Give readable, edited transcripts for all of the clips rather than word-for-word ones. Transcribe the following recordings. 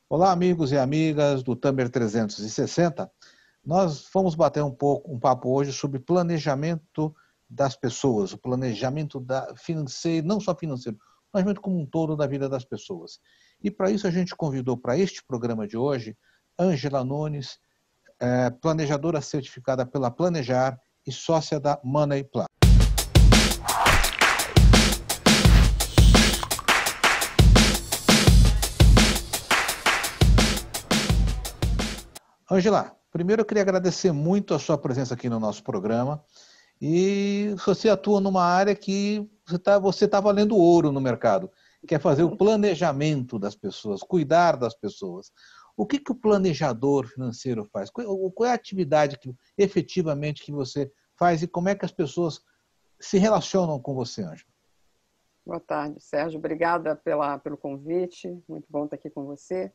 Olá, amigos e amigas do Tamer 360. Nós vamos bater um papo hoje sobre planejamento das pessoas, o planejamento financeiro, não só financeiro, planejamento como um todo da vida das pessoas. E para isso a gente convidou para este programa de hoje Ângela Nunes, planejadora certificada pela Planejar e sócia da Money Plan. Ângela, primeiro eu queria agradecer muito a sua presença aqui no nosso programa. E você atua numa área que você tá valendo ouro no mercado, que é fazer o planejamento das pessoas, cuidar das pessoas. O que o planejador financeiro faz? Qual é a atividade efetivamente que você faz e como é que as pessoas se relacionam com você, Ângela? Boa tarde, Sérgio. Obrigada pelo convite. Muito bom estar aqui com você.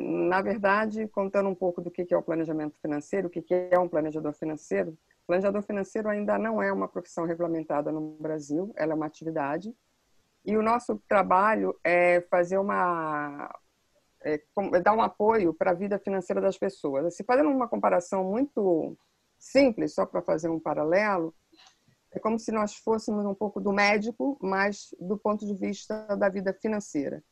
Na verdade, contando um pouco do que é o planejamento financeiro, o que é um planejador financeiro, o planejador financeiro ainda não é uma profissão regulamentada no Brasil, ela é uma atividade. E o nosso trabalho é fazer dar um apoio para a vida financeira das pessoas. Assim, fazendo uma comparação muito simples, só para fazer um paralelo, é como se nós fôssemos um pouco do médico, mas do ponto de vista da vida financeira.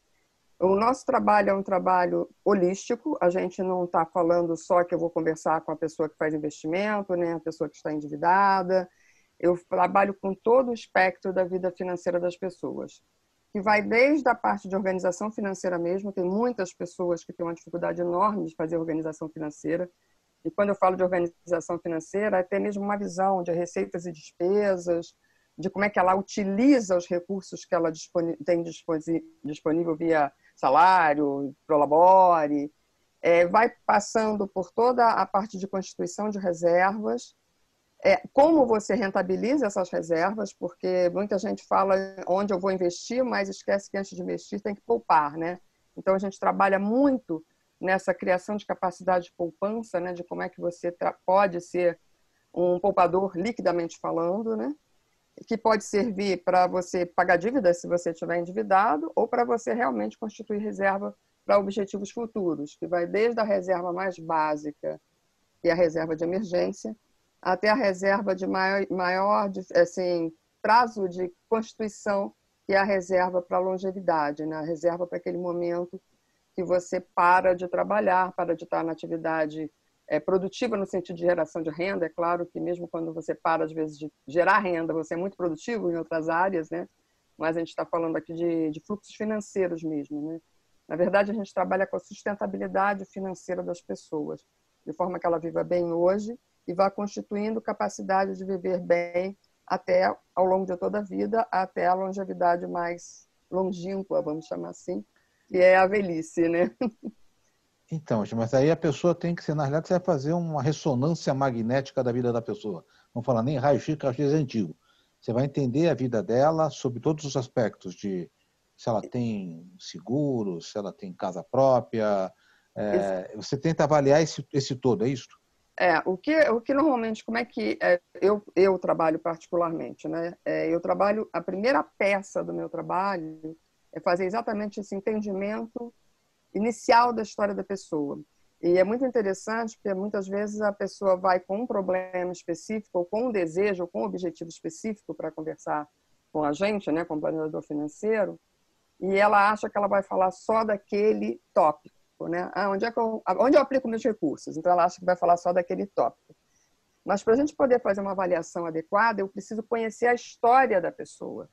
O nosso trabalho é um trabalho holístico, a gente não está falando só que eu vou conversar com a pessoa que faz investimento, né, a pessoa que está endividada. Eu trabalho com todo o espectro da vida financeira das pessoas, que vai desde a parte de organização financeira mesmo. Tem muitas pessoas que têm uma dificuldade enorme de fazer organização financeira, e quando eu falo de organização financeira, é até mesmo uma visão de receitas e despesas, de como é que ela utiliza os recursos que ela tem disponível via salário, prolabore, vai passando por toda a parte de constituição de reservas, como você rentabiliza essas reservas, porque muita gente fala onde eu vou investir, mas esquece que antes de investir tem que poupar, né? Então a gente trabalha muito nessa criação de capacidade de poupança, né? De como é que você pode ser um poupador liquidamente falando, né? Que pode servir para você pagar dívidas se você estiver endividado, ou para você realmente constituir reserva para objetivos futuros, que vai desde a reserva mais básica, que é a reserva de emergência, até a reserva de maior assim, prazo de constituição, que é a reserva para a longevidade, né? A reserva para aquele momento que você para de trabalhar, para de estar na atividade produtiva no sentido de geração de renda. É claro que mesmo quando você para, às vezes, de gerar renda, você é muito produtivo em outras áreas, né? Mas a gente está falando aqui de fluxos financeiros mesmo, né? Na verdade, a gente trabalha com a sustentabilidade financeira das pessoas, de forma que ela viva bem hoje e vá constituindo capacidade de viver bem até ao longo de toda a vida, até a longevidade mais longínqua, vamos chamar assim, que é a velhice, né? Então, mas aí a pessoa tem que ser, na realidade, você vai fazer uma ressonância magnética da vida da pessoa. Não falar nem raio-x, que raio-x é antigo. Você vai entender a vida dela sob todos os aspectos de se ela tem seguro, se ela tem casa própria. Você tenta avaliar esse todo, é isso? O que normalmente, como é que eu trabalho particularmente, né? Eu trabalho, a primeira peça do meu trabalho é fazer exatamente esse entendimento inicial da história da pessoa. E é muito interessante porque muitas vezes a pessoa vai com um problema específico, ou com um desejo, ou com um objetivo específico para conversar com a gente, né, com o planejador financeiro, e ela acha que ela vai falar só daquele tópico, né? Onde eu aplico meus recursos? Então ela acha que vai falar só daquele tópico. Mas para a gente poder fazer uma avaliação adequada, eu preciso conhecer a história da pessoa,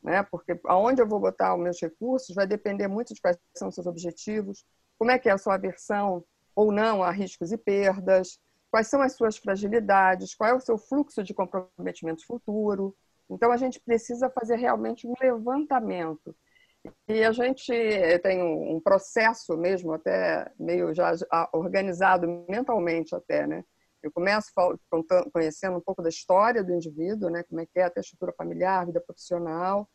né? Porque aonde eu vou botar os meus recursos vai depender muito de quais são os seus objetivos, como é que é a sua aversão ou não a riscos e perdas, quais são as suas fragilidades, qual é o seu fluxo de comprometimento futuro. Então a gente precisa fazer realmente um levantamento. E a gente tem um processo mesmo, até meio já organizado mentalmente até, né? Eu começo conhecendo um pouco da história do indivíduo, né? Como é que é até a estrutura familiar, vida profissional.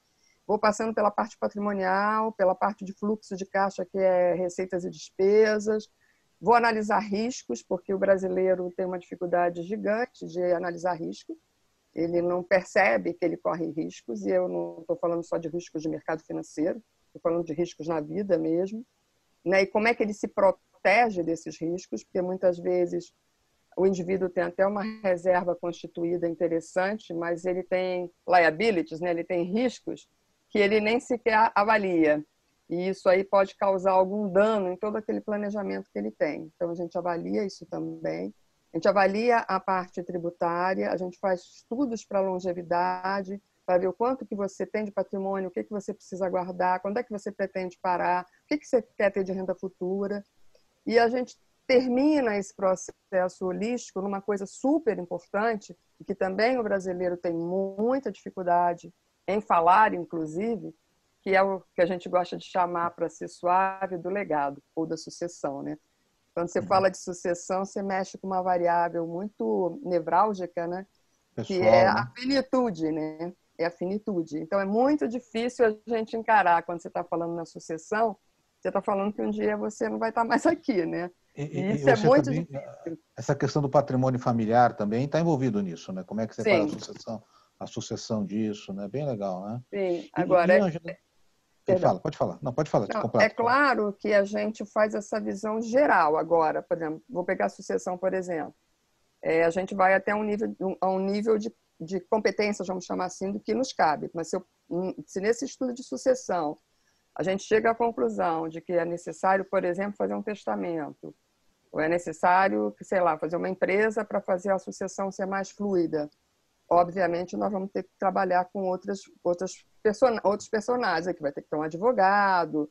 Vou passando pela parte patrimonial, pela parte de fluxo de caixa, que é receitas e despesas. Vou analisar riscos, porque o brasileiro tem uma dificuldade gigante de analisar risco. Ele não percebe que ele corre riscos, e eu não estou falando só de riscos de mercado financeiro, estou falando de riscos na vida mesmo. né? E como é que ele se protege desses riscos, porque muitas vezes o indivíduo tem até uma reserva constituída interessante, mas ele tem liabilities, né? Ele tem riscos que ele nem sequer avalia. E isso aí pode causar algum dano em todo aquele planejamento que ele tem. Então, a gente avalia isso também. A gente avalia a parte tributária, a gente faz estudos para longevidade, para ver o quanto que você tem de patrimônio, o que você precisa guardar, quando é que você pretende parar, o que você quer ter de renda futura. E a gente termina esse processo holístico numa coisa super importante, e que também o brasileiro tem muita dificuldade em falar, inclusive, que é o que a gente gosta de chamar, para ser suave, do legado ou da sucessão, né? Quando você fala de sucessão, você mexe com uma variável muito nevrálgica, né? Que é Pessoal, a né? finitude, né? É a finitude. Então, é muito difícil a gente encarar, quando você está falando na sucessão, você está falando que um dia você não vai estar mais aqui, né? E E isso é você muito também, difícil. essa questão do patrimônio familiar também está envolvido nisso, né? Como é que você faz Sim, a sucessão disso, né? Bem legal, né? sim. E Agora, Ângela, perdão. fala, pode falar. Não, pode falar, te Não, é completo. claro que a gente faz essa visão geral agora. Por exemplo, vou pegar a sucessão, por exemplo. A gente vai até a um nível de competência, vamos chamar assim, do que nos cabe. Mas se nesse estudo de sucessão a gente chega à conclusão de que é necessário, por exemplo, fazer um testamento, ou é necessário, sei lá, fazer uma empresa para fazer a sucessão ser mais fluida, obviamente nós vamos ter que trabalhar com outros personagens, que vai ter que ter um advogado,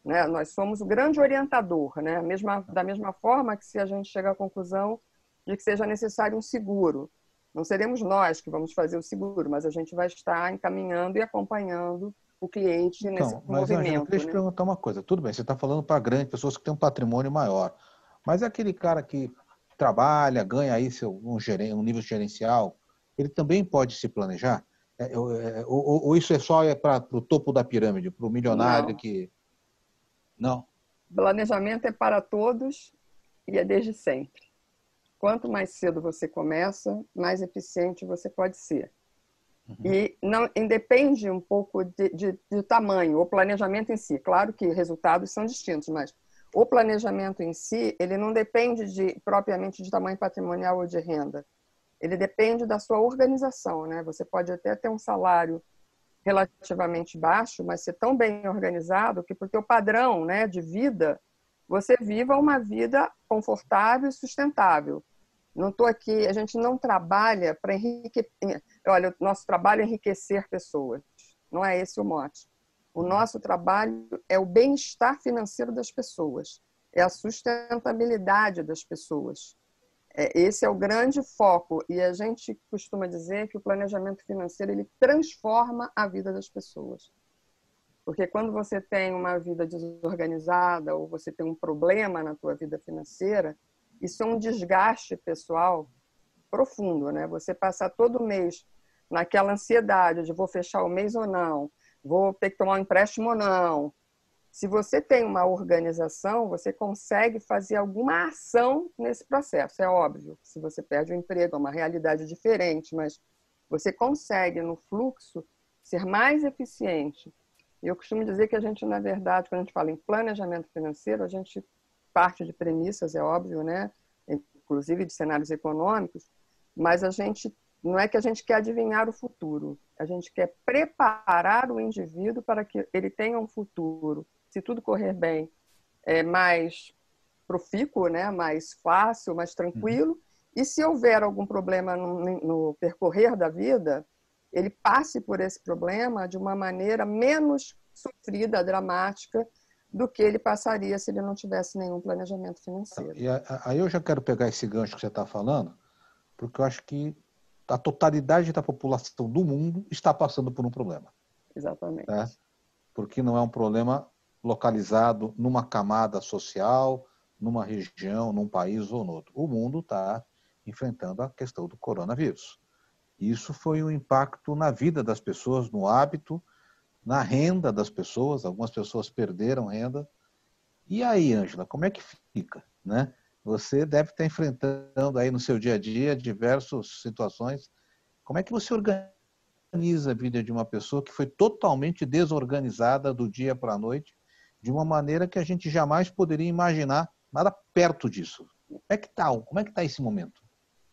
né? Nós somos o grande orientador, né? Da mesma forma que, se a gente chega à conclusão de que seja necessário um seguro, não seremos nós que vamos fazer o seguro, mas a gente vai estar encaminhando e acompanhando o cliente nesse Então, mas Ângela, eu queria movimento, te né? perguntar uma coisa. Tudo bem, você está falando para grandes pessoas que têm um patrimônio maior, mas é aquele cara que trabalha, ganha aí um nível gerencial, ele também pode se planejar? Ou isso é só para o topo da pirâmide, para o milionário Não. que... Não. Planejamento é para todos e é desde sempre. Quanto mais cedo você começa, mais eficiente você pode ser. Uhum. E não independe um pouco de tamanho, o planejamento em si. Claro que resultados são distintos, mas o planejamento em si, ele não depende propriamente de tamanho patrimonial ou de renda. Ele depende da sua organização, né? Você pode até ter um salário relativamente baixo, mas ser tão bem organizado que, por teu padrão, né, de vida, você viva uma vida confortável e sustentável. Não estou aqui, a gente não trabalha para enriquecer. Olha, o nosso trabalho é enriquecer pessoas. Não é esse o mote. O nosso trabalho é o bem-estar financeiro das pessoas, é a sustentabilidade das pessoas. Esse é o grande foco. E a gente costuma dizer que o planejamento financeiro ele transforma a vida das pessoas. Porque quando você tem uma vida desorganizada ou você tem um problema na tua vida financeira, isso é um desgaste pessoal profundo, né? Você passar todo mês naquela ansiedade de vou fechar o mês ou não, vou ter que tomar um empréstimo ou não. Se você tem uma organização, você consegue fazer alguma ação nesse processo. É óbvio, se você perde o emprego, é uma realidade diferente, mas você consegue, no fluxo, ser mais eficiente. E eu costumo dizer que a gente, na verdade, quando a gente fala em planejamento financeiro, a gente parte de premissas, é óbvio, né? Inclusive de cenários econômicos, mas a gente não é que a gente quer adivinhar o futuro, a gente quer preparar o indivíduo para que ele tenha um futuro, se tudo correr bem, mais profícuo, né? Mais fácil, mais tranquilo, e se houver algum problema no percorrer da vida, ele passe por esse problema de uma maneira menos sofrida, dramática, do que ele passaria se ele não tivesse nenhum planejamento financeiro. E aí eu já quero pegar esse gancho que você está falando, porque eu acho que a totalidade da população do mundo está passando por um problema. Exatamente. Né? Porque não é um problema localizado numa camada social, numa região, num país ou no outro. O mundo está enfrentando a questão do coronavírus. Isso foi um impacto na vida das pessoas, no hábito, na renda das pessoas. Algumas pessoas perderam renda. E aí, Ângela, como é que fica, né? Você deve estar enfrentando aí no seu dia a dia diversas situações. Como é que você organiza a vida de uma pessoa que foi totalmente desorganizada do dia para a noite de uma maneira que a gente jamais poderia imaginar nada perto disso. Como é que está esse momento?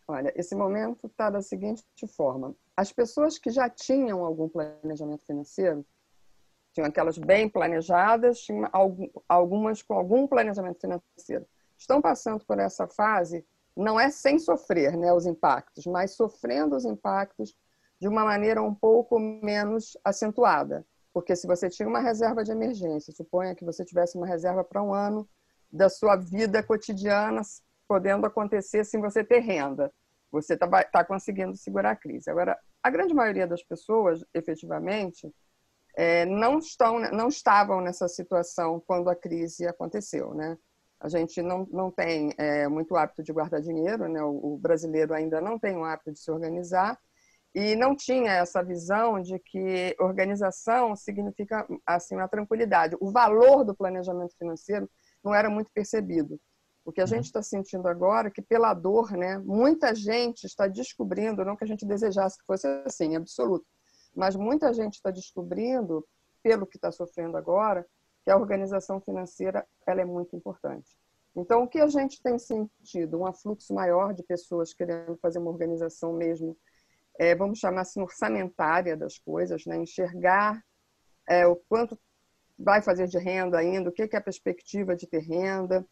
Olha, esse momento está da seguinte forma. As pessoas que já tinham algum planejamento financeiro, tinham aquelas bem planejadas, tinham algumas com algum planejamento financeiro, estão passando por essa fase, não é sem sofrer, né, os impactos, mas sofrendo os impactos de uma maneira um pouco menos acentuada. Porque se você tinha uma reserva de emergência, suponha que você tivesse uma reserva para um ano da sua vida cotidiana, podendo acontecer sem você ter renda. Você está conseguindo segurar a crise. Agora, a grande maioria das pessoas, efetivamente, não estavam nessa situação quando a crise aconteceu, né? A gente não tem muito hábito de guardar dinheiro, né? O brasileiro ainda não tem o hábito de se organizar e não tinha essa visão de que organização significa assim, uma tranquilidade. O valor do planejamento financeiro não era muito percebido. O que a gente está sentindo agora é que, pela dor, né, muita gente está descobrindo, não que a gente desejasse que fosse assim, absoluto, mas muita gente está descobrindo, pelo que está sofrendo agora, que a organização financeira ela é muito importante. Então, o que a gente tem sentido? Um afluxo maior de pessoas querendo fazer uma organização mesmo, vamos chamar assim, orçamentária das coisas, né? Enxergar o quanto vai fazer de renda ainda, o que é a perspectiva de ter renda,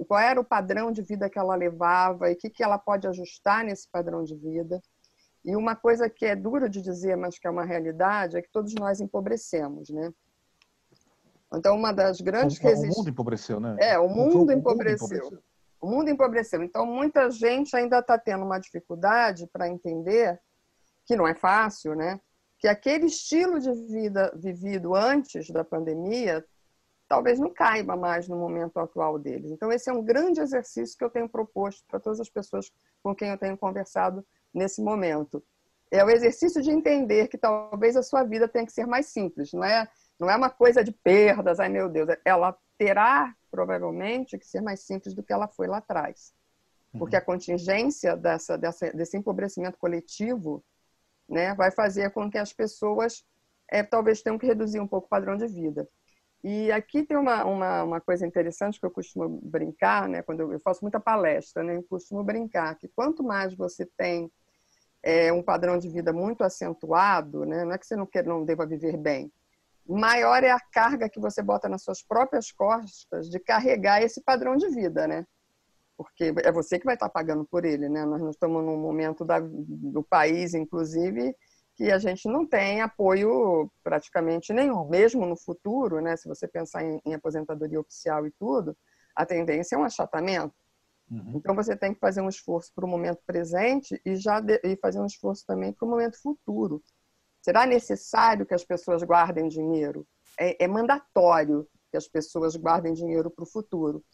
qual era o padrão de vida que ela levava e o que ela pode ajustar nesse padrão de vida. E uma coisa que é dura de dizer, mas que é uma realidade, é que todos nós empobrecemos, né? Então, uma das grandes resistências... O mundo empobreceu, né? O mundo empobreceu. O mundo empobreceu. Então, muita gente ainda está tendo uma dificuldade para entender, que não é fácil, né? Que aquele estilo de vida vivido antes da pandemia talvez não caiba mais no momento atual deles. Então, esse é um grande exercício que eu tenho proposto para todas as pessoas com quem eu tenho conversado nesse momento. É o exercício de entender que talvez a sua vida tenha que ser mais simples. Não é uma coisa de perdas, ai meu Deus. Ela terá, provavelmente, que ser mais simples do que ela foi lá atrás. Porque a contingência desse empobrecimento coletivo, né, vai fazer com que as pessoas talvez tenham que reduzir um pouco o padrão de vida. E aqui tem uma coisa interessante que eu costumo brincar, né? Quando eu faço muita palestra, né? Eu costumo brincar que quanto mais você tem um padrão de vida muito acentuado, né? Não é que você não deva viver bem, maior é a carga que você bota nas suas próprias costas de carregar esse padrão de vida, né? Porque é você que vai estar pagando por ele, né? Nós estamos num momento do país, inclusive, que a gente não tem apoio praticamente nenhum. Mesmo no futuro, né, se você pensar em aposentadoria oficial e tudo, a tendência é um achatamento. Então, você tem que fazer um esforço para o momento presente e fazer um esforço também para o momento futuro. Será necessário que as pessoas guardem dinheiro? É mandatório que as pessoas guardem dinheiro para o futuro.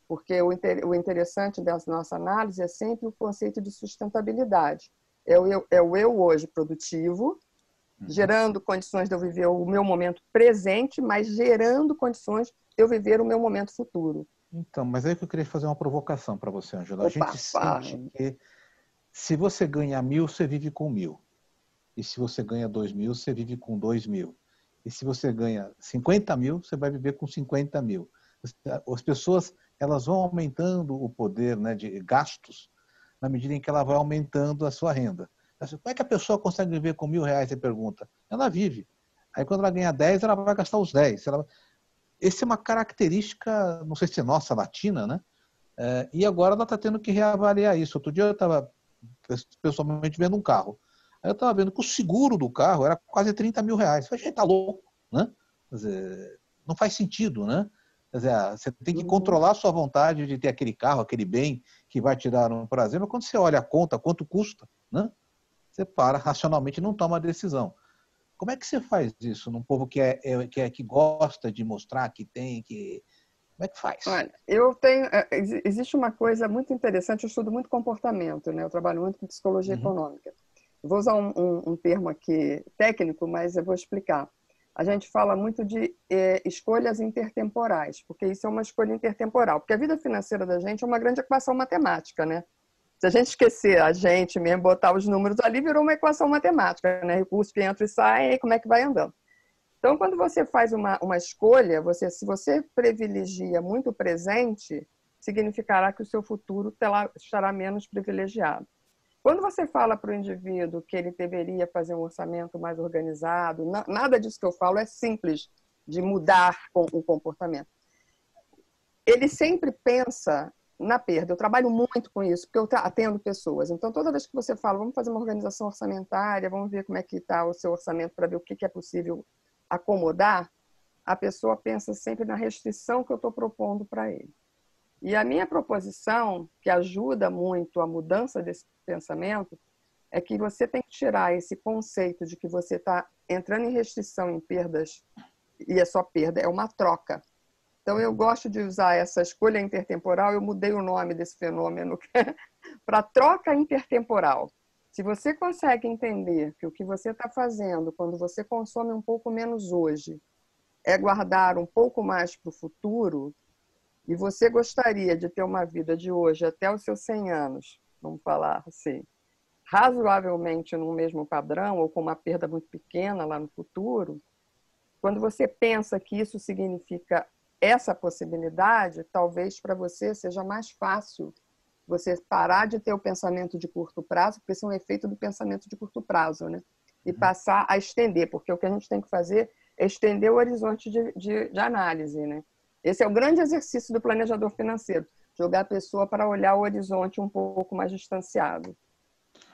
Porque o interessante dessa nossa análise é sempre o conceito de sustentabilidade. É o eu hoje produtivo, gerando condições de eu viver o meu momento presente, mas gerando condições de eu viver o meu momento futuro. Então, mas aí que eu queria fazer uma provocação para você, Ângela. A gente sente que se você ganha 1.000, você vive com 1.000. E se você ganha 2.000, você vive com 2.000. E se você ganha 50.000, você vai viver com 50.000. As pessoas, elas vão aumentando o poder, né, de gastos na medida em que ela vai aumentando a sua renda. Como é que a pessoa consegue viver com R$1.000, você pergunta? Ela vive. Aí quando ela ganha 10, ela vai gastar os 10. Essa é uma característica, não sei se é nossa, latina, né? E agora ela está tendo que reavaliar isso. Outro dia eu estava pessoalmente vendo um carro. Aí eu estava vendo que o seguro do carro era quase R$30.000. Eu falei, gente, tá louco, né? Quer dizer, não faz sentido, né? Quer dizer, você tem que controlar a sua vontade de ter aquele carro, aquele bem que vai te dar um prazer, mas quando você olha a conta, quanto custa, né? Você para racionalmente e não toma a decisão. Como é que você faz isso num povo que gosta de mostrar que tem, como é que faz? Olha, existe uma coisa muito interessante, eu estudo muito comportamento, né? Eu trabalho muito com psicologia econômica. Vou usar um termo aqui técnico, mas eu vou explicar. A gente fala muito de escolhas intertemporais, porque isso é uma escolha intertemporal. Porque a vida financeira da gente é uma grande equação matemática, né? Se a gente esquecer a gente mesmo, botar os números ali, virou uma equação matemática, né? Recursos que entram e saem, e como é que vai andando. Então, quando você faz uma escolha, se você privilegia muito o presente, significará que o seu futuro estará menos privilegiado. Quando você fala para o indivíduo que ele deveria fazer um orçamento mais organizado, nada disso que eu falo é simples de mudar o comportamento. Ele sempre pensa na perda. Eu trabalho muito com isso, porque eu atendo pessoas. Então, toda vez que você fala, vamos fazer uma organização orçamentária, vamos ver como é que está o seu orçamento para ver o que é possível acomodar, a pessoa pensa sempre na restrição que eu estou propondo para ele. E a minha proposição, que ajuda muito a mudança desse pensamento, é que você tem que tirar esse conceito de que você está entrando em restrição, em perdas, e a sua perda é uma troca. Então, eu gosto de usar essa escolha intertemporal, eu mudei o nome desse fenômeno para troca intertemporal. Se você consegue entender que o que você está fazendo quando você consome um pouco menos hoje é guardar um pouco mais para o futuro, e você gostaria de ter uma vida de hoje até os seus 100 anos, vamos falar assim, razoavelmente no mesmo padrão ou com uma perda muito pequena lá no futuro, quando você pensa que isso significa essa possibilidade, talvez para você seja mais fácil você parar de ter o pensamento de curto prazo, porque esse é um efeito do pensamento de curto prazo, né? E passar a estender, porque o que a gente tem que fazer é estender o horizonte de análise, né? Esse é o grande exercício do planejador financeiro, jogar a pessoa para olhar o horizonte um pouco mais distanciado.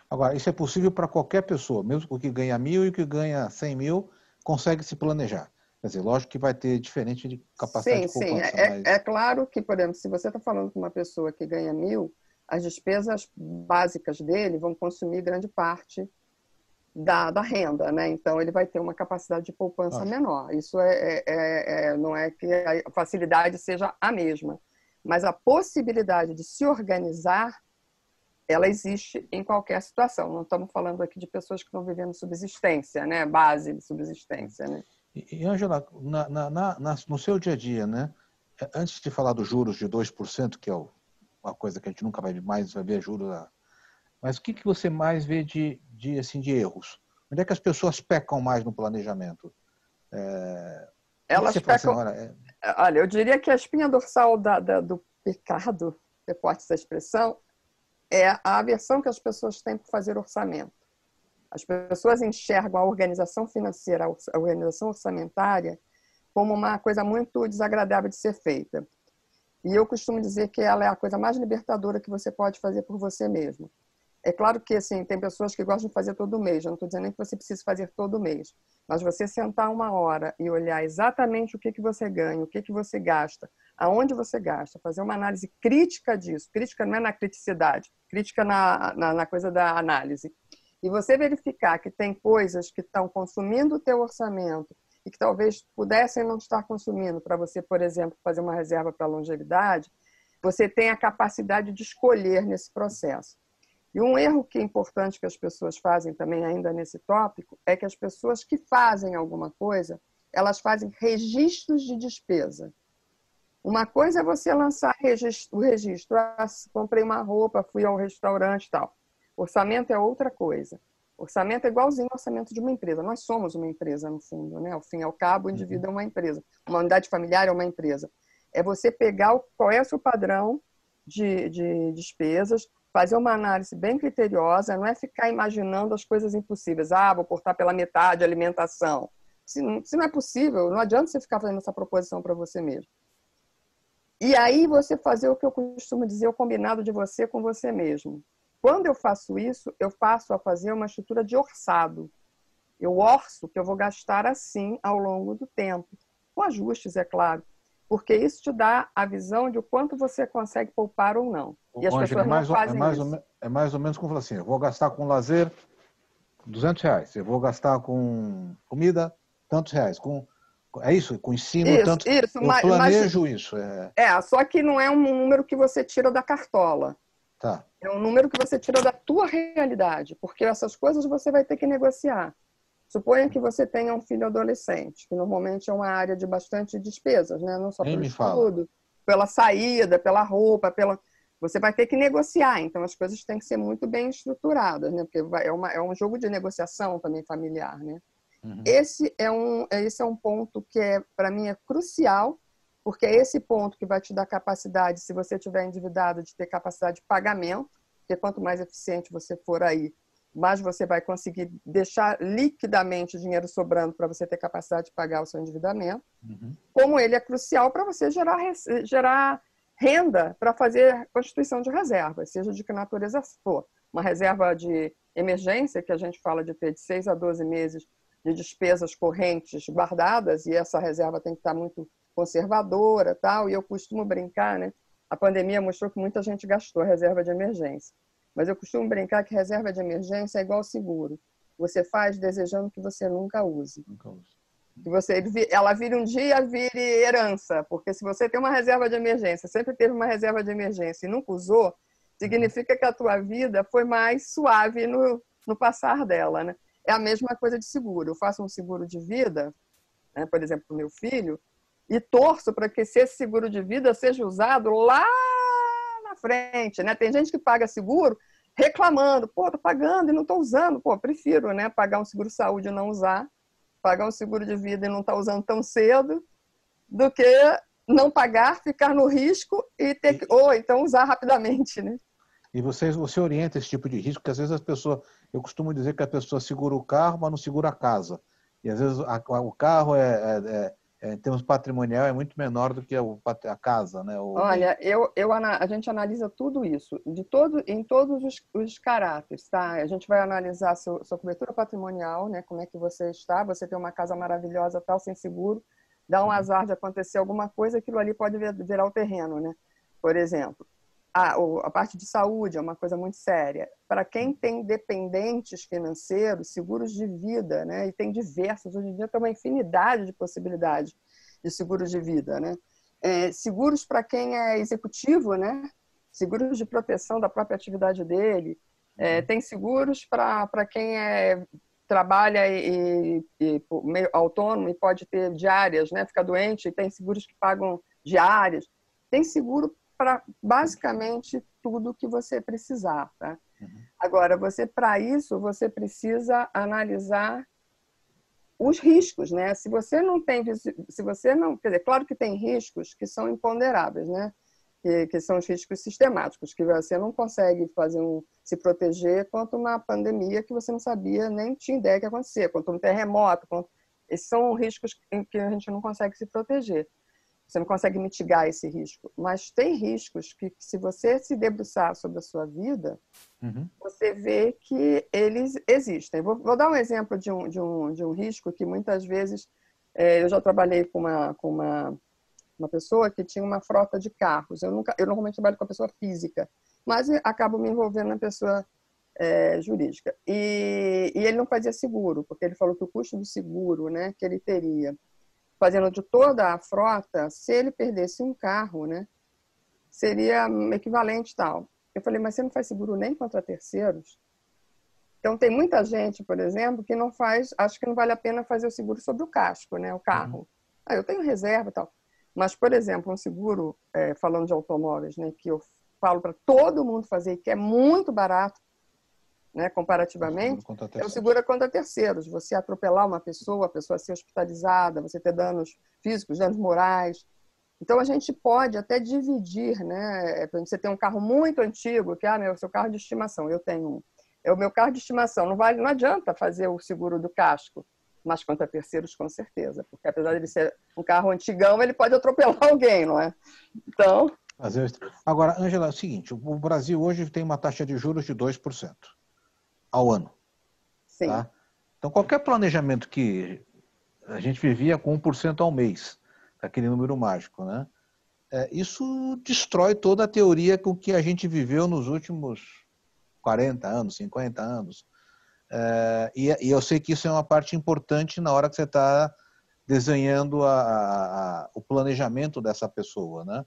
Agora, isso é possível para qualquer pessoa, mesmo o que ganha 1.000 e o que ganha 100 mil, consegue se planejar. Quer dizer, lógico que vai ter diferente de capacidade de Sim. poupança. Mas... É claro que, por exemplo, se você está falando com uma pessoa que ganha 1.000, as despesas básicas dele vão consumir grande parte da renda, né? Então, ele vai ter uma capacidade de poupança menor. Isso não é que a facilidade seja a mesma, mas a possibilidade de se organizar, ela existe em qualquer situação. Não estamos falando aqui de pessoas que estão vivendo subsistência, né? Base de subsistência, né? E Ângela, no seu dia a dia, né? Antes de falar dos juros de 2%, que é uma coisa que a gente nunca mais vai ver juros, mas o que você mais vê de erros? Onde é que as pessoas pecam mais no planejamento? Elas você fala assim, pecam... Olha, eu diria que a espinha dorsal do pecado, se pode essa expressão, é a aversão que as pessoas têm por fazer orçamento. As pessoas enxergam a organização financeira, a organização orçamentária, como uma coisa muito desagradável de ser feita. E eu costumo dizer que ela é a coisa mais libertadora que você pode fazer por você mesmo. É claro que assim, tem pessoas que gostam de fazer todo mês, eu não estou dizendo nem que você precisa fazer todo mês, mas você sentar uma hora e olhar exatamente o que você ganha, o que você gasta, aonde você gasta, fazer uma análise crítica disso, crítica não é na criticidade, crítica na coisa da análise, e você verificar que tem coisas que estão consumindo o teu orçamento e que talvez pudessem não estar consumindo para você, por exemplo, fazer uma reserva para longevidade, você tem a capacidade de escolher nesse processo. E um erro que é importante que as pessoas fazem também ainda nesse tópico é que as pessoas que fazem alguma coisa, elas fazem registros de despesa. Uma coisa é você lançar o registro, comprei uma roupa, fui ao restaurante e tal. Orçamento é outra coisa. Orçamento é igualzinho ao orçamento de uma empresa. Nós somos uma empresa, no fundo, né? Ao fim e ao cabo, o indivíduo é uma empresa. Uma unidade familiar é uma empresa. É você pegar qual é o seu padrão de despesas, fazer uma análise bem criteriosa, não é ficar imaginando as coisas impossíveis. Vou cortar pela metade a alimentação. Se não é possível, não adianta você ficar fazendo essa proposição para você mesmo. E aí você fazer o que eu costumo dizer, o combinado de você com você mesmo. Quando eu faço isso, eu passo a fazer uma estrutura de orçado. Eu orço que eu vou gastar assim ao longo do tempo. Com ajustes, é claro. Porque isso te dá a visão de o quanto você consegue poupar ou não. E as pessoas não fazem isso. É mais ou menos como falar assim, eu vou gastar com lazer R$200, eu vou gastar com comida tantos reais, é isso? Com ensino tanto. Isso, eu planejo isso. Só que não é um número que você tira da cartola. Tá. É um número que você tira da tua realidade, porque essas coisas você vai ter que negociar. Suponha que você tenha um filho adolescente, que normalmente é uma área de bastante despesas, né? Não só pelo estudo, pela saída, pela roupa, você vai ter que negociar. Então, as coisas têm que ser muito bem estruturadas, né? Porque é um jogo de negociação também familiar, né? Uhum. Esse é um ponto que, para mim, é crucial, porque é esse ponto que vai te dar capacidade, se você estiver endividado, de ter capacidade de pagamento, porque quanto mais eficiente você for aí, mais você vai conseguir deixar liquidamente o dinheiro sobrando para você ter capacidade de pagar o seu endividamento. Uhum. Como ele é crucial para você gerar renda para fazer constituição de reservas, seja de que natureza for. Uma reserva de emergência, que a gente fala de ter de 6 a 12 meses de despesas correntes guardadas, e essa reserva tem que estar muito conservadora, tal, e eu costumo brincar, né? A pandemia mostrou que muita gente gastou a reserva de emergência, mas eu costumo brincar que reserva de emergência é igual seguro. Você faz desejando que você nunca use. Nunca uso. Que ela vire um dia, vire herança, porque se você tem uma reserva de emergência, sempre teve uma reserva de emergência e nunca usou, significa que a tua vida foi mais suave no passar dela, né? É a mesma coisa de seguro. Eu faço um seguro de vida, né, por exemplo, para o meu filho, e torço para que esse seguro de vida seja usado lá na frente, né? Tem gente que paga seguro reclamando, pô, tô pagando e não tô usando, pô, prefiro, né, pagar um seguro saúde e não usar, pagar um seguro de vida e não estar usando tão cedo, do que não pagar, ficar no risco e ter que, ou então usar rapidamente, né? E você orienta esse tipo de risco, porque às vezes as pessoas, eu costumo dizer que a pessoa segura o carro, mas não segura a casa. E às vezes o carro, em termos patrimonial, é muito menor do que a casa, né? O bem. Olha, a gente analisa tudo isso, em todos os caráteres, tá? A gente vai analisar sua cobertura patrimonial, né? Como é que você está, você tem uma casa maravilhosa, tal, sem seguro, dá um azar de acontecer alguma coisa, aquilo ali pode virar o terreno, né? Por exemplo, a parte de saúde é uma coisa muito séria. Para quem tem dependentes financeiros, seguros de vida, né? E tem diversos, hoje em dia tem uma infinidade de possibilidades de seguros de vida, né? Seguros para quem é executivo, né? Seguros de proteção da própria atividade dele. Tem seguros para quem trabalha meio autônomo e pode ter diárias, né? Fica doente, e tem seguros que pagam diárias. Tem seguro para basicamente tudo que você precisar, tá? Uhum. Agora, para isso, você precisa analisar os riscos, né? Se você não, quer dizer, claro que tem riscos que são imponderáveis, né? Que são os riscos sistemáticos, que você não consegue se proteger contra uma pandemia que você não sabia, nem tinha ideia que ia acontecer, contra um terremoto. Esses são riscos em que a gente não consegue se proteger. Você não consegue mitigar esse risco. Mas tem riscos que, se você se debruçar sobre a sua vida, Uhum. você vê que eles existem. Vou dar um exemplo de um risco que muitas vezes eu já trabalhei com uma pessoa que tinha uma frota de carros. Eu normalmente trabalho com a pessoa física, mas acabo me envolvendo na pessoa jurídica. E ele não fazia seguro, porque ele falou que o custo do seguro, né, que ele teria fazendo de toda a frota, se ele perdesse um carro, né, seria equivalente tal. Eu falei, mas você não faz seguro nem contra terceiros? Então, tem muita gente, por exemplo, que não faz, acho que não vale a pena fazer o seguro sobre o casco, né, o carro. Eu tenho reserva e tal. Mas, por exemplo, um seguro, falando de automóveis, né, que eu falo para todo mundo fazer, que é muito barato, né, comparativamente, é o seguro contra terceiros. Você atropelar uma pessoa, a pessoa ser hospitalizada, você ter danos físicos, danos morais. Então, a gente pode até dividir, né? Você tem um carro muito antigo, que é seu carro de estimação, eu tenho um. É o meu carro de estimação. Não adianta fazer o seguro do casco, mas contra terceiros, com certeza. Porque, apesar de ele ser um carro antigão, ele pode atropelar alguém, não é? Então... Agora, Ângela, é o seguinte, o Brasil hoje tem uma taxa de juros de 2% ao ano. Sim. Tá? Então, qualquer planejamento que a gente vivia com 1% ao mês, aquele número mágico, né? Isso destrói toda a teoria com que a gente viveu nos últimos 40 anos, 50 anos. E eu sei que isso é uma parte importante na hora que você está desenhando o planejamento dessa pessoa, né?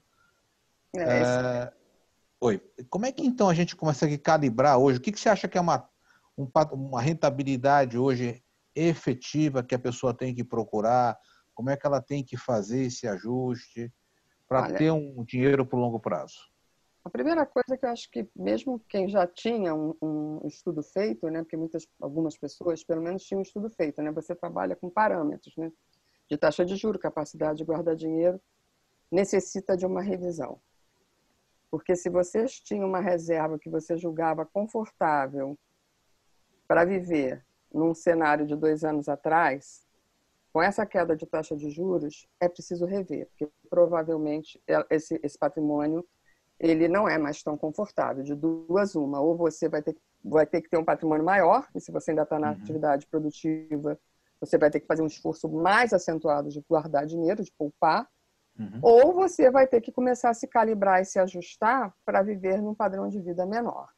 Oi. Como é que então a gente consegue calibrar hoje? O que você acha que é uma rentabilidade hoje efetiva que a pessoa tem que procurar? Como é que ela tem que fazer esse ajuste para ter um dinheiro para o longo prazo? A primeira coisa que eu acho que mesmo quem já tinha um estudo feito, né, porque algumas pessoas pelo menos tinham um estudo feito, né, você trabalha com parâmetros, né, de taxa de juros, capacidade de guardar dinheiro, necessita de uma revisão. Porque se você tinha uma reserva que você julgava confortável para viver num cenário de 2 anos atrás, com essa queda de taxa de juros, é preciso rever, porque provavelmente esse patrimônio ele não é mais tão confortável. De duas, uma. Ou você vai ter que ter um patrimônio maior, e se você ainda está na atividade produtiva, você vai ter que fazer um esforço mais acentuado de guardar dinheiro, de poupar, ou você vai ter que começar a se calibrar e se ajustar para viver num padrão de vida menor.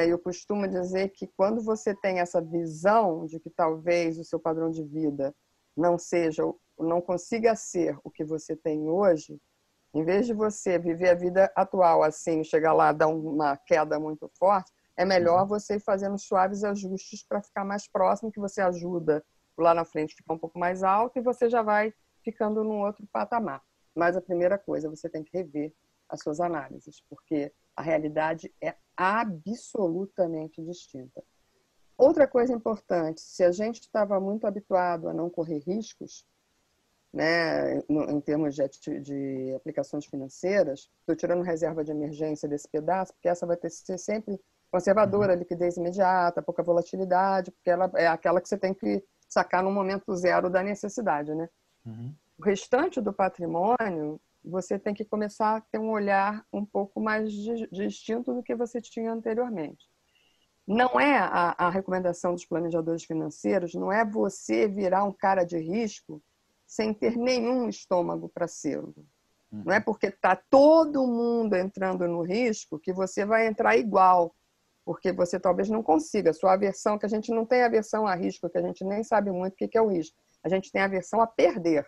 Eu costumo dizer que quando você tem essa visão de que talvez o seu padrão de vida não consiga ser o que você tem hoje, em vez de você viver a vida atual assim, chegar lá, dar uma queda muito forte, é melhor você ir fazendo suaves ajustes para ficar mais próximo, que você ajuda lá na frente ficar um pouco mais alto e você já vai ficando num outro patamar. Mas a primeira coisa, você tem que rever as suas análises, porque a realidade é absolutamente distinta. Outra coisa importante, se a gente estava muito habituado a não correr riscos, né, em termos de aplicações financeiras, estou tirando reserva de emergência desse pedaço, porque essa vai ter que ser sempre conservadora, liquidez imediata, pouca volatilidade, porque ela é aquela que você tem que sacar no momento zero da necessidade, né? O restante do patrimônio, você tem que começar a ter um olhar um pouco mais distinto do que você tinha anteriormente. Não é a recomendação dos planejadores financeiros, não é você virar um cara de risco sem ter nenhum estômago para ser. Não é porque está todo mundo entrando no risco que você vai entrar igual, porque você talvez não consiga. Sua aversão, que a gente não tem aversão a risco, que a gente nem sabe muito o que é o risco. A gente tem aversão a perder.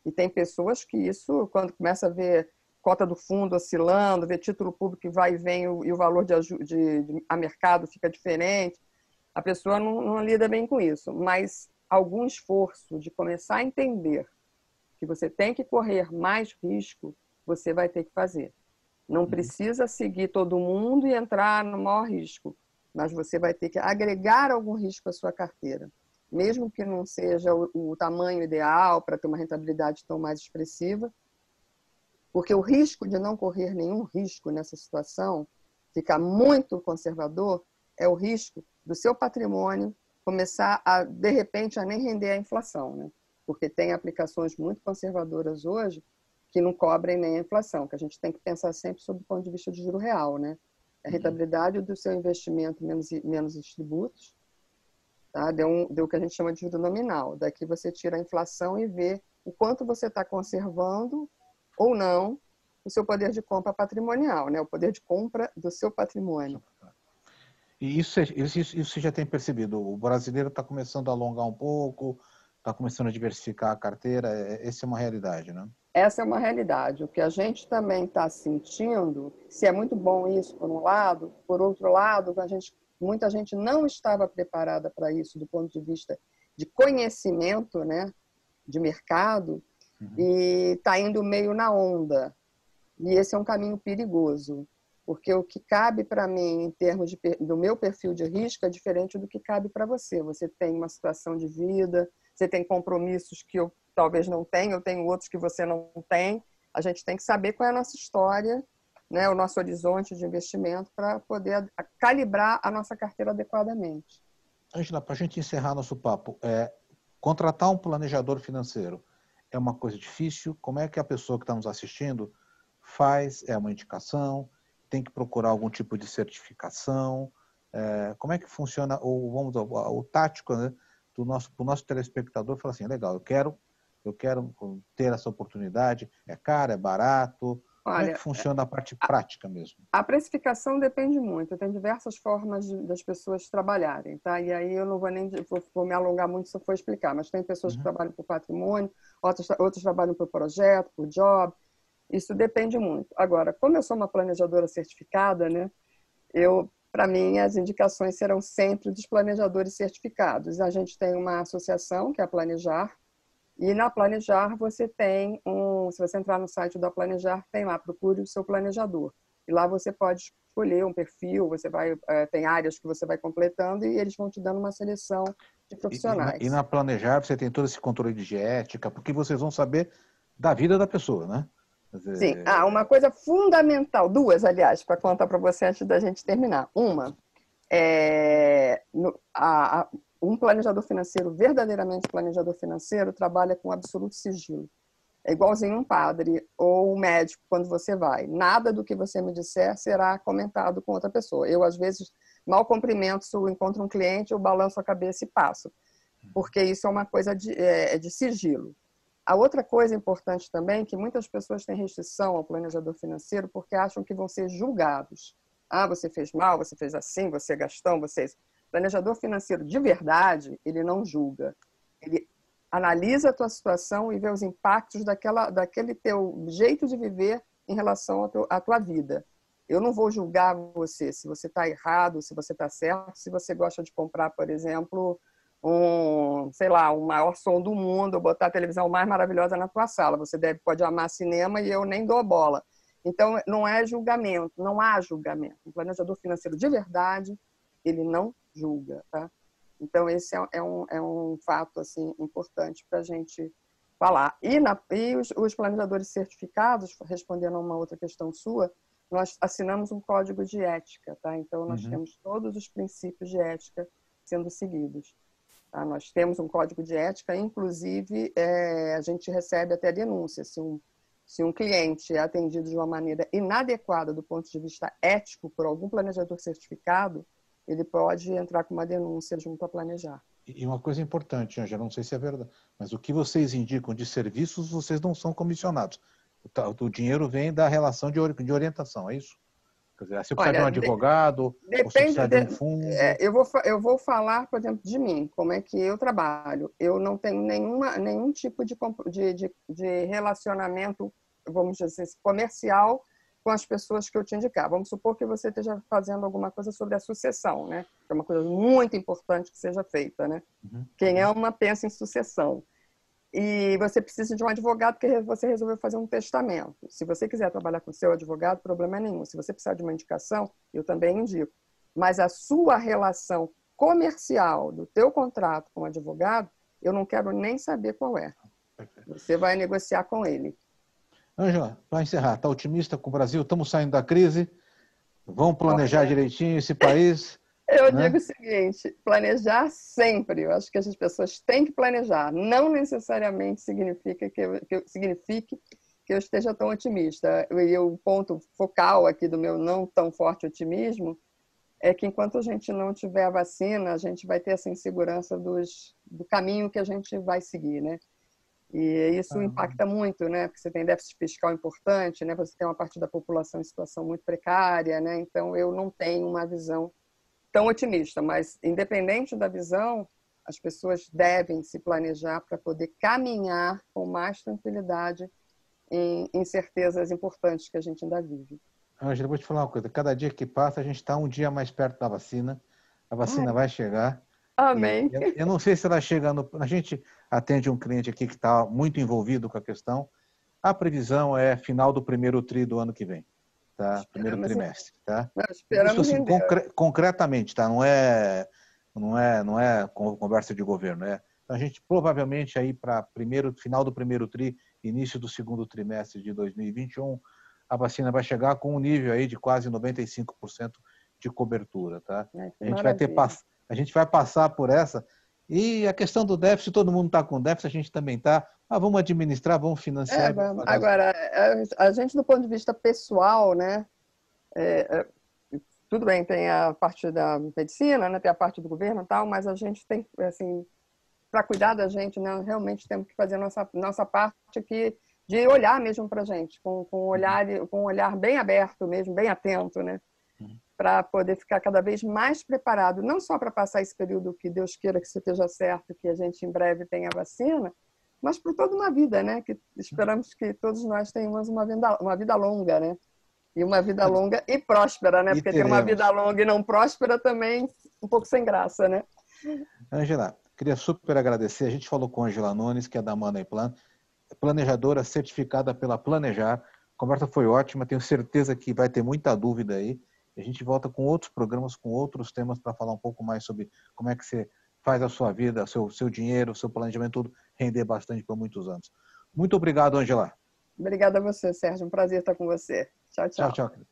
E tem pessoas que isso, quando começa a ver cota do fundo oscilando, ver título público que vai e vem e o valor a mercado fica diferente, a pessoa não lida bem com isso. Mas algum esforço de começar a entender que você tem que correr mais risco, você vai ter que fazer. Não precisa seguir todo mundo e entrar no maior risco, mas você vai ter que agregar algum risco à sua carteira, mesmo que não seja o tamanho ideal para ter uma rentabilidade tão mais expressiva, porque o risco de não correr nenhum risco nessa situação, ficar muito conservador, é o risco do seu patrimônio começar a, de repente, a nem render a inflação, né? Porque tem aplicações muito conservadoras hoje que não cobrem nem a inflação, que a gente tem que pensar sempre sob o ponto de vista de juro real, né? A rentabilidade do seu investimento menos os tributos, tá? Deu o que a gente chama de juro nominal. Daqui você tira a inflação e vê o quanto você está conservando ou não o seu poder de compra patrimonial, né? O poder de compra do seu patrimônio. E isso você já tem percebido? O brasileiro está começando a alongar um pouco, está começando a diversificar a carteira. Essa é uma realidade, né? Essa é uma realidade. O que a gente também está sentindo, se é muito bom isso por um lado, por outro lado, muita gente não estava preparada para isso do ponto de vista de conhecimento, né, de mercado, e está indo meio na onda. E esse é um caminho perigoso, porque o que cabe para mim em termos do meu perfil de risco é diferente do que cabe para você. Você tem uma situação de vida, você tem compromissos que eu talvez não tenha, eu tenho outros que você não tem. A gente tem que saber qual é a nossa história, né, o nosso horizonte de investimento para poder calibrar a nossa carteira adequadamente. Angela, para a gente encerrar nosso papo, contratar um planejador financeiro é uma coisa difícil? Como é que a pessoa que está nos assistindo faz? É uma indicação? Tem que procurar algum tipo de certificação? Como é que funciona o tático, né, pro nosso telespectador? Fala assim, legal, eu quero ter essa oportunidade. É caro, é barato? Como é que Olha, funciona a parte prática mesmo? a precificação depende muito, tem diversas formas das pessoas trabalharem, tá? E aí eu não vou me alongar muito se eu for explicar, mas tem pessoas que trabalham por patrimônio, outros trabalham por projeto, por job, isso depende muito. Agora, como eu sou uma planejadora certificada, né, para mim, as indicações serão sempre dos planejadores certificados. A gente tem uma associação, que é a Planejar, e na Planejar você tem se você entrar no site da Planejar, tem lá, procure o seu planejador. E lá você pode escolher um perfil, tem áreas que você vai completando e eles vão te dando uma seleção de E profissionais. na Planejar você tem todo esse controle de ética, porque vocês vão saber da vida da pessoa, né? Quer Sim. dizer, Uma coisa fundamental, duas, aliás, para contar para você antes da gente terminar. Uma, um planejador financeiro, verdadeiramente planejador financeiro, trabalha com absoluto sigilo. É igualzinho um padre ou um médico quando você vai. Nada do que você me disser será comentado com outra pessoa. Eu, às vezes, mal cumprimento, se eu encontro um cliente, eu balanço a cabeça e passo, porque isso é uma coisa de sigilo. A outra coisa importante também é que muitas pessoas têm restrição ao planejador financeiro porque acham que vão ser julgados. Ah, você fez mal, você fez assim, você é gastão, você... Planejador financeiro de verdade, ele não julga. Ele analisa a tua situação e vê os impactos daquele teu jeito de viver em relação à tua vida. Eu não vou julgar você se você está errado, se você está certo, se você gosta de comprar, por exemplo, sei lá, o maior som do mundo, ou botar a televisão mais maravilhosa na tua sala. Você pode amar cinema e eu nem dou bola. Então, não é julgamento, não há julgamento. Um planejador financeiro de verdade, ele não julga, tá? Então, esse é um fato assim, importante para a gente falar. E os planejadores certificados, respondendo a uma outra questão sua, nós assinamos um código de ética, tá? Então, nós temos todos os princípios de ética sendo seguidos. Tá? Nós temos um código de ética, inclusive a gente recebe até denúncia. Se um cliente é atendido de uma maneira inadequada do ponto de vista ético por algum planejador certificado, ele pode entrar com uma denúncia junto a Planejar. e uma coisa importante, Ângela, não sei se é verdade, mas o que vocês indicam de serviços, vocês não são comissionados. O dinheiro vem da relação de orientação, é isso? Quer dizer, se precisar de um Olha, advogado, ou se depende. precisar de um fundo... Eu vou falar, por exemplo, de mim, como é que eu trabalho. Eu não tenho nenhum tipo de relacionamento, vamos dizer assim, comercial com as pessoas que eu te indicar. Vamos supor que você esteja fazendo alguma coisa sobre a sucessão, né? Que é uma coisa muito importante que seja feita, né? Quem ama pensa em sucessão. E você precisa de um advogado porque você resolveu fazer um testamento. Se você quiser trabalhar com o seu advogado, problema nenhum. Se você precisar de uma indicação, eu também indico. Mas a sua relação comercial do teu contrato com o advogado, eu não quero nem saber qual é. Você vai negociar com ele. Ângela, para encerrar, está otimista com o Brasil? Estamos saindo da crise? Vamos planejar direitinho esse país? Eu Né? digo o seguinte, planejar sempre. Eu acho que as pessoas têm que planejar. Não necessariamente signifique que eu esteja tão otimista. E o ponto focal aqui do meu não tão forte otimismo é que enquanto a gente não tiver a vacina, a gente vai ter essa insegurança do caminho que a gente vai seguir, né? E isso impacta muito, né? Porque você tem déficit fiscal importante, né? Você tem uma parte da população em situação muito precária, né? Então, eu não tenho uma visão tão otimista, mas independente da visão, as pessoas devem se planejar para poder caminhar com mais tranquilidade em incertezas importantes que a gente ainda vive. Ângela, vou te falar uma coisa. Cada dia que passa, a gente está um dia mais perto da vacina. A vacina vai chegar. E Amém. eu não sei se ela chega no... A gente atende um cliente aqui que está muito envolvido com a questão. A previsão é final do primeiro tri do ano que vem. Tá? Primeiro trimestre. Tá? Nós Isso esperamos assim, em Deus. concretamente, tá? Não é conversa de governo. Então, a gente provavelmente aí para final do primeiro tri, início do segundo trimestre de 2021, a vacina vai chegar com um nível aí de quase 95% de cobertura, tá? A gente vai passar por essa. E a questão do déficit, todo mundo está com déficit, a gente também está. Mas vamos administrar, vamos financiar. Vamos agora, a gente do ponto de vista pessoal, né? Tudo bem, tem a parte da medicina, né? Tem a parte do governo e tal, mas a gente tem, assim, para cuidar da gente, né? Realmente temos que fazer nossa parte aqui de olhar mesmo para a gente, com um olhar bem aberto mesmo, bem atento, né? Para poder ficar cada vez mais preparado, não só para passar esse período que Deus queira que isso esteja certo, que a gente em breve tenha a vacina, mas por toda uma vida, né? Que esperamos que todos nós tenhamos uma vida longa, né? E uma vida longa e próspera, né? E Porque ter uma vida longa e não próspera também um pouco sem graça, né? Ângela, queria super agradecer. A gente falou com a Ângela Nunes, que é da Money Plan, planejadora certificada pela Planejar. A conversa foi ótima, tenho certeza que vai ter muita dúvida aí. A gente volta com outros programas, com outros temas para falar um pouco mais sobre como é que você faz a sua vida, seu dinheiro, seu planejamento, tudo render bastante por muitos anos. Muito obrigado, Angela. Obrigada a você, Sérgio. Um prazer estar com você. Tchau, Tchau, tchau. tchau.